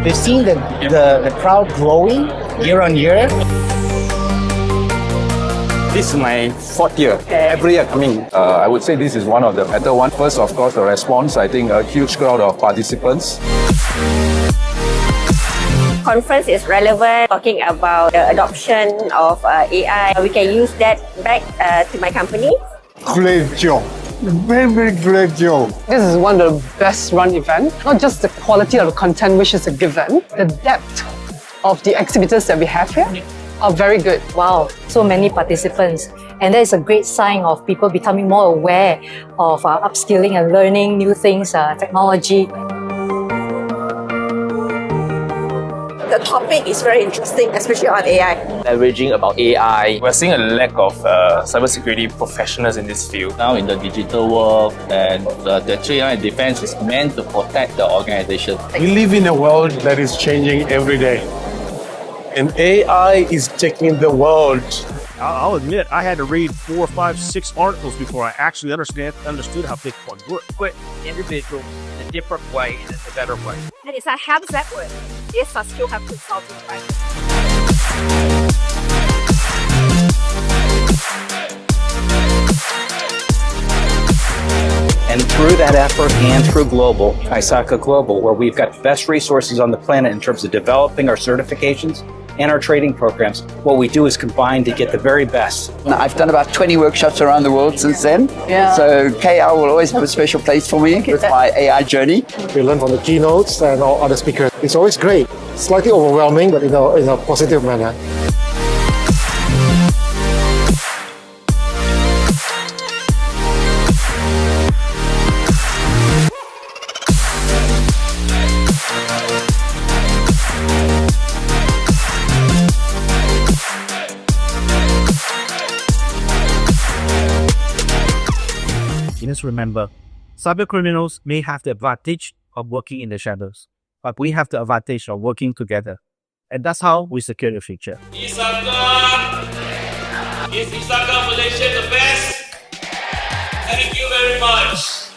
We've seen the crowd growing year on year. This is my fourth year. Every year coming. I would say this is one of the better ones. First, of course, the response. I think a huge crowd of participants. Conference is relevant, talking about the adoption of AI. We can use that back to my company. Great job. Very great job. This is one of the best run events. Not just the quality of the content which is a given, the depth of the exhibitors that we have here are very good. Wow, so many participants. And that is a great sign of people becoming more aware of upskilling and learning new things, technology. The topic is very interesting, especially on AI. Leveraging about AI. We're seeing a lack of cybersecurity professionals in this field. Now in the digital world, and the AI defense is meant to protect the organization. We live in a world that is changing every day. And AI is taking the world. I'll admit, I had to read 4, 5, 6 articles before I actually understood how Bitcoin worked. But individuals in a different way and in a better way. And it's like, how does that work? Yes, I still have consulting time. And through that effort and through Global, ISACA Global, where we've got best resources on the planet in terms of developing our certifications and our training programs, what we do is combine to get the very best. I've done about 20 workshops around the world since then. Yeah. So KL will always have a special place for me with my AI journey. We learn from the keynotes and all other speakers. It's always great. Slightly overwhelming, but in a positive manner. Just remember, cyber criminals may have the advantage of working in the shadows, but we have the advantage of working together. And that's how we secure the future. ISACA! Is ISACA Malaysia the best? Thank you very much.